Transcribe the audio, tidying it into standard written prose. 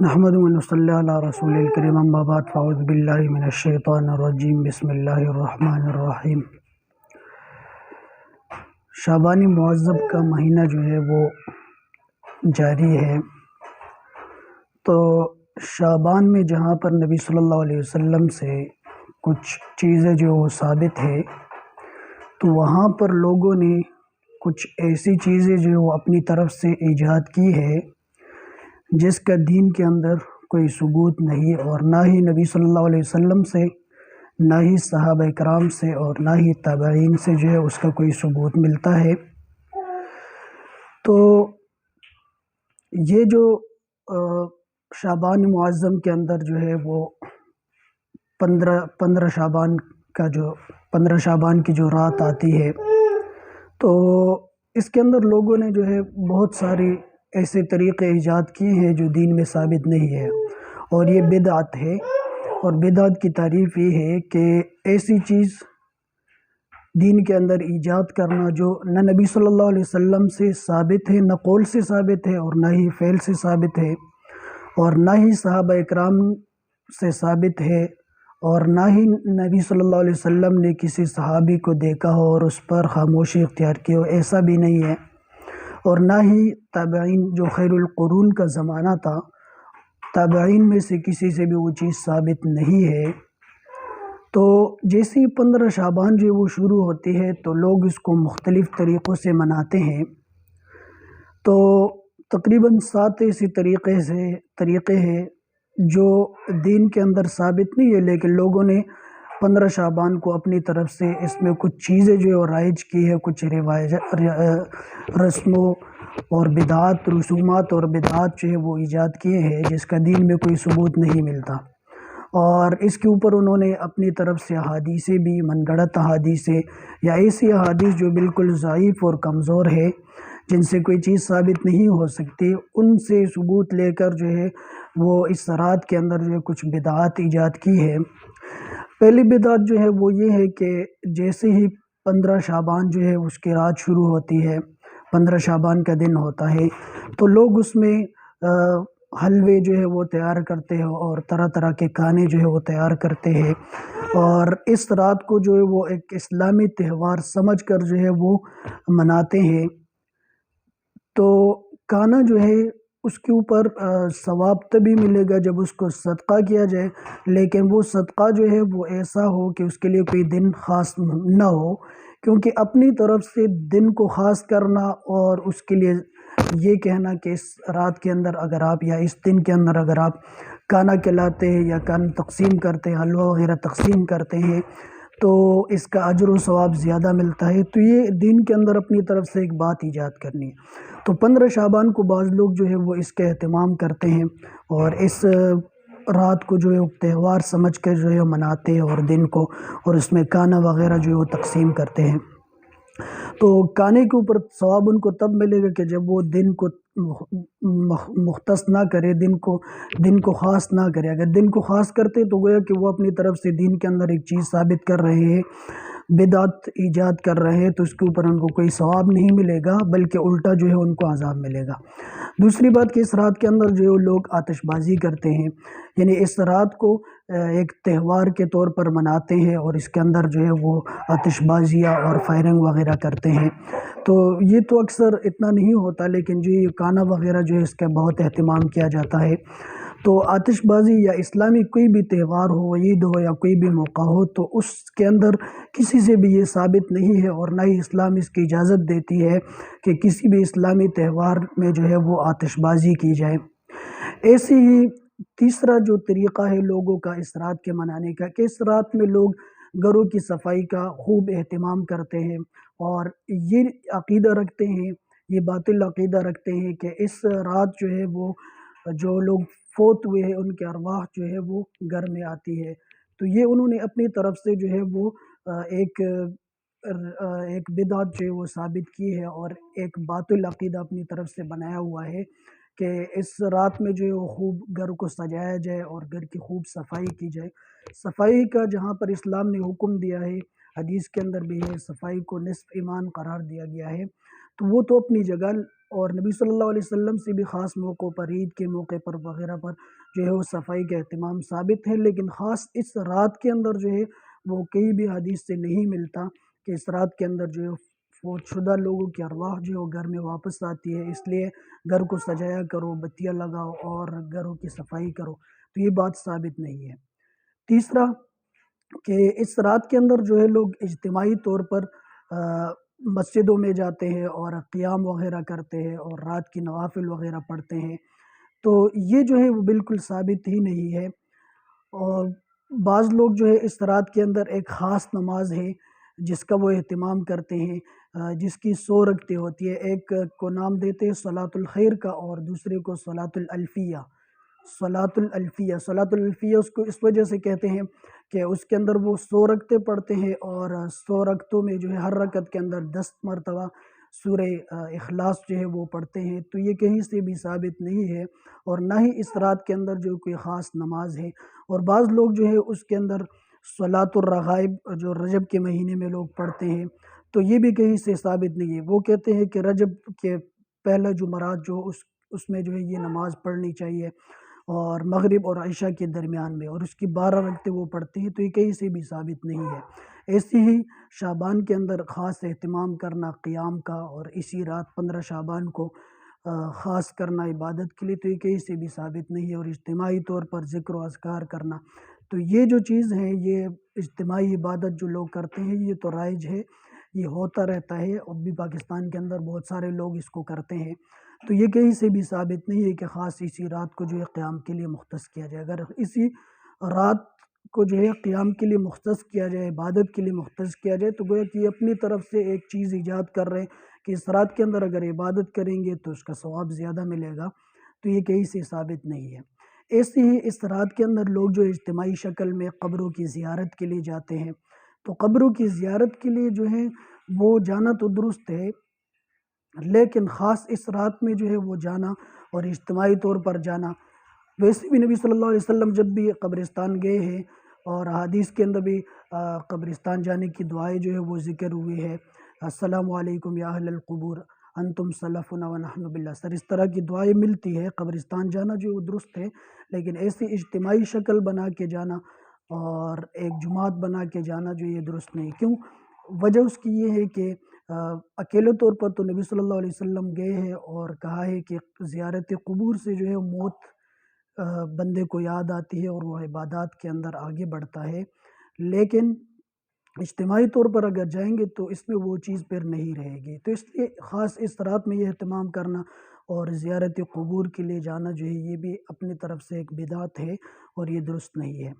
نحمد و نصلی علی رسول الکریم اما بعد فاعوذ باللہ من الشیطان الرجیم بسم اللہ الرحمن الرحیم۔ شعبان معظم کا مہینہ جو ہے وہ جاری ہے، تو شعبان میں جہاں پر نبی صلی اللہ علیہ وسلم سے کچھ چیزیں جو وہ ثابت ہے، تو وہاں پر لوگوں نے کچھ ایسی چیزیں جو وہ اپنی طرف سے ایجاد کی ہے جس کا دین کے اندر کوئی ثبوت نہیں، اور نہ ہی نبی صلی اللہ علیہ وسلم سے، نہ ہی صحابہ کرام سے، اور نہ ہی تابعین سے جو ہے اس کا کوئی ثبوت ملتا ہے۔ تو یہ جو شعبان معظم کے اندر جو ہے وہ 15 شعبان کی جو رات آتی ہے، تو اس کے اندر لوگوں نے جو ہے بہت سارے ایسے طریقے ایجاد کیے ہیں جو دین میں ثابت نہیں ہے، اور یہ بدعت ہے۔ اور بدعت کی تعریف یہ ہے کہ ایسی چیز دین کے اندر ایجاد کرنا جو نہ نبی صلی اللہ علیہ وسلم سے ثابت ہے، نہ قول سے ثابت ہے، اور نہ ہی فعل سے ثابت ہے، اور نہ ہی صحابہ اکرام سے ثابت ہے، اور نہ ہی نبی صلی اللہ علیہ وسلم نے کسی صحابی کو دیکھا ہو اور اس پر خاموشی اختیار کی ہو، ایسا بھی نہیں ہے، اور نہ ہی تابعین جو خیر القرون کا زمانہ تھا، تابعین میں سے کسی سے بھی وہ چیز ثابت نہیں ہے۔ تو جیسی 15 شعبان جو وہ شروع ہوتی ہے تو لوگ اس کو مختلف طریقوں سے مناتے ہیں، تو تقریباً 7 ایسی طریقے ہیں جو دین کے اندر ثابت نہیں ہے، لیکن لوگوں نے 15 شعبان کو اپنی طرف سے اس میں کچھ چیزیں جو رائج کی ہے، کچھ رسموں اور بدعات، رسومات اور بدعات جو ہے وہ ایجاد کیے ہیں جس کا دین میں کوئی ثبوت نہیں ملتا، اور اس کے اوپر انہوں نے اپنی طرف سے احادیثیں بھی، من گھڑت احادیثیں یا ایسی احادیث جو بالکل ضعیف اور کمزور ہے، جن سے کوئی چیز ثابت نہیں ہو سکتی، ان سے ثبوت لے کر جو ہے وہ اس رات کے اندر جو ہے کچھ بدعات ایجاد کی ہے۔ پہلی بدعت جو ہے وہ یہ ہے کہ جیسے ہی 15 شعبان جو ہے اس کی رات شروع ہوتی ہے، 15 شعبان کا دن ہوتا ہے، تو لوگ اس میں حلوے جو ہے وہ تیار کرتے ہیں اور طرح طرح کے کھانے جو ہے وہ تیار کرتے ہیں، اور اس رات کو جو ہے وہ ایک اسلامی تہوار سمجھ کر جو ہے وہ مناتے ہیں۔ تو کھانا جو ہے اس کے اوپر ثواب تبھی ملے گا جب اس کو صدقہ کیا جائے، لیکن وہ صدقہ جو ہے وہ ایسا ہو کہ اس کے لیے کوئی دن خاص نہ ہو، کیونکہ اپنی طرف سے دن کو خاص کرنا اور اس کے لیے یہ کہنا کہ اس رات کے اندر اگر آپ یا اس دن کے اندر اگر آپ کھانا کھلاتے ہیں یا کھانا تقسیم کرتے ہیں، حلوہ وغیرہ تقسیم کرتے ہیں، تو اس کا اجر و ثواب زیادہ ملتا ہے، تو یہ دین کے اندر اپنی طرف سے ایک بات ایجاد کرنی ہے۔ تو 15 شعبان کو بعض لوگ جو ہے وہ اس کا اہتمام کرتے ہیں اور اس رات کو جو ہے تہوار سمجھ کر جو ہے مناتے ہیں، اور دن کو، اور اس میں کھانا وغیرہ جو ہے وہ تقسیم کرتے ہیں۔ تو کھانے کے اوپر ثواب ان کو تب ملے گا کہ جب وہ دن کو مختص نہ کرے، دن کو خاص نہ کرے۔ اگر دن کو خاص کرتے تو گویا کہ وہ اپنی طرف سے دین کے اندر ایک چیز ثابت کر رہے ہیں، بدعت ایجاد کر رہے ہیں، تو اس کے اوپر ان کو کوئی ثواب نہیں ملے گا، بلکہ الٹا جو ہے ان کو عذاب ملے گا۔ دوسری بات کہ اس رات کے اندر جو لوگ آتش بازی کرتے ہیں، یعنی اس رات کو ایک تہوار کے طور پر مناتے ہیں، اور اس کے اندر جو ہے وہ آتش بازیاں اور فائرنگ وغیرہ کرتے ہیں، تو یہ تو اکثر اتنا نہیں ہوتا، لیکن جو یہ کھانا وغیرہ جو ہے اس کا بہت اہتمام کیا جاتا ہے۔ تو آتش بازی یا اسلامی کوئی بھی تہوار ہو، عید ہو یا کوئی بھی موقع ہو، تو اس کے اندر کسی سے بھی یہ ثابت نہیں ہے، اور نہ ہی اسلام اس کی اجازت دیتی ہے کہ کسی بھی اسلامی تہوار میں جو ہے وہ آتش بازی کی جائے۔ ایسے ہی تیسرا جو طریقہ ہے لوگوں کا اس رات کے منانے کا، کہ اس رات میں لوگ گھروں کی صفائی کا خوب اہتمام کرتے ہیں، اور یہ عقیدہ رکھتے ہیں، یہ باطل عقیدہ رکھتے ہیں کہ اس رات جو ہے وہ جو لوگ فوت ہوئے ہیں ان کے ارواح جو ہے وہ گھر میں آتی ہے، تو یہ انہوں نے اپنی طرف سے جو ہے وہ ایک بدعت جو ہے وہ ثابت کی ہے، اور ایک باطل عقیدہ اپنی طرف سے بنایا ہوا ہے کہ اس رات میں جو ہے وہ خوب گھر کو سجایا جائے اور گھر کی خوب صفائی کی جائے۔ صفائی کا جہاں پر اسلام نے حکم دیا ہے، حدیث کے اندر بھی ہے، صفائی کو نصف ایمان قرار دیا گیا ہے، تو وہ تو اپنی جگہ، اور نبی صلی اللہ علیہ وسلم سے بھی خاص موقعوں پر، عید کے موقع پر وغیرہ پر جو ہے وہ صفائی کا اہتمام ثابت ہے، لیکن خاص اس رات کے اندر جو ہے وہ کئی بھی حدیث سے نہیں ملتا کہ اس رات کے اندر جو ہے فوت شدہ لوگوں کی ارواح جو ہے وہ گھر میں واپس آتی ہے، اس لیے گھر کو سجایا کرو، بتیاں لگاؤ اور گھروں کی صفائی کرو، تو یہ بات ثابت نہیں ہے۔ تیسرا کہ اس رات کے اندر جو ہے لوگ اجتماعی طور پر مسجدوں میں جاتے ہیں اور قیام وغیرہ کرتے ہیں اور رات کی نوافل وغیرہ پڑھتے ہیں، تو یہ جو ہے وہ بالکل ثابت ہی نہیں ہے۔ اور بعض لوگ جو ہے اس رات کے اندر ایک خاص نماز ہے جس کا وہ اہتمام کرتے ہیں، جس کی 100 رکعتیں ہوتی ہے، ایک کو نام دیتے ہیں صلاۃ الخیر کا اور دوسرے کو صلاۃ الالفیہ۔ صلاۃ الالفیہ اس کو اس وجہ سے کہتے ہیں کہ اس کے اندر وہ 100 رکعتیں پڑھتے ہیں اور 100 رکعتوں میں جو ہے ہر رکعت کے اندر 10 مرتبہ سورہ اخلاص جو ہے وہ پڑھتے ہیں، تو یہ کہیں سے بھی ثابت نہیں ہے اور نہ ہی اس رات کے اندر جو کوئی خاص نماز ہے۔ اور بعض لوگ جو ہے اس کے اندر صلاۃ الرغائب جو رجب کے مہینے میں لوگ پڑھتے ہیں، تو یہ بھی کہیں سے ثابت نہیں ہے۔ وہ کہتے ہیں کہ رجب کے پہلا جمعرات جو اس میں جو ہے یہ نماز پڑھنی چاہیے اور مغرب اور عشاء کے درمیان میں، اور اس کی 12 رکعتیں وہ پڑھتے ہیں، تو یہ کہیں سے بھی ثابت نہیں ہے۔ ایسے ہی شعبان کے اندر خاص اہتمام کرنا قیام کا اور اسی رات 15 شعبان کو خاص کرنا عبادت کے لیے، تو یہ کہیں سے بھی ثابت نہیں ہے۔ اور اجتماعی طور پر ذکر و اذکار کرنا، تو یہ جو چیز ہے، یہ اجتماعی عبادت جو لوگ کرتے ہیں، یہ تو رائج ہے، یہ ہوتا رہتا ہے، اور بھی پاکستان کے اندر بہت سارے لوگ اس کو کرتے ہیں، تو یہ کہیں سے بھی ثابت نہیں ہے کہ خاص اسی رات کو جو ہے قیام کے لیے مختص کیا جائے۔ اگر اسی رات کو جو ہے قیام کے لیے مختص کیا جائے، عبادت کے لیے مختص کیا جائے، تو گویا کہ یہ اپنی طرف سے ایک چیز ایجاد کر رہے ہیں کہ اس رات کے اندر اگر عبادت کریں گے تو اس کا ثواب زیادہ ملے گا، تو یہ کہیں سے ثابت نہیں ہے۔ ایسے ہی اس رات کے اندر لوگ جو اجتماعی شکل میں قبروں کی زیارت کے لیے جاتے ہیں، تو قبروں کی زیارت کے لیے جو ہے وہ جانا تو درست ہے، لیکن خاص اس رات میں جو ہے وہ جانا اور اجتماعی طور پر جانا، ویسے بھی نبی صلی اللہ علیہ وسلم جب بھی قبرستان گئے ہیں اور حدیث کے اندر بھی قبرستان جانے کی دعائیں جو ہے وہ ذکر ہوئی ہے، السلام علیکم یا اہل القبور انتم سلفنا ونحن بالاسر، اس طرح کی دعائیں ملتی ہے۔ قبرستان جانا جو وہ درست ہے، لیکن ایسی اجتماعی شکل بنا کے جانا اور ایک جماعت بنا کے جانا جو یہ درست نہیں۔ کیوں؟ وجہ اس کی یہ ہے کہ اکیلے طور پر تو نبی صلی اللہ علیہ وسلم گئے ہیں اور کہا ہے کہ زیارت قبور سے جو ہے موت بندے کو یاد آتی ہے اور وہ عبادات کے اندر آگے بڑھتا ہے، لیکن اجتماعی طور پر اگر جائیں گے تو اس میں وہ چیز پھر نہیں رہے گی، تو اس لیے خاص اس رات میں یہ اہتمام کرنا اور زیارت قبور کے لیے جانا جو ہے یہ بھی اپنی طرف سے ایک بدعت ہے اور یہ درست نہیں ہے۔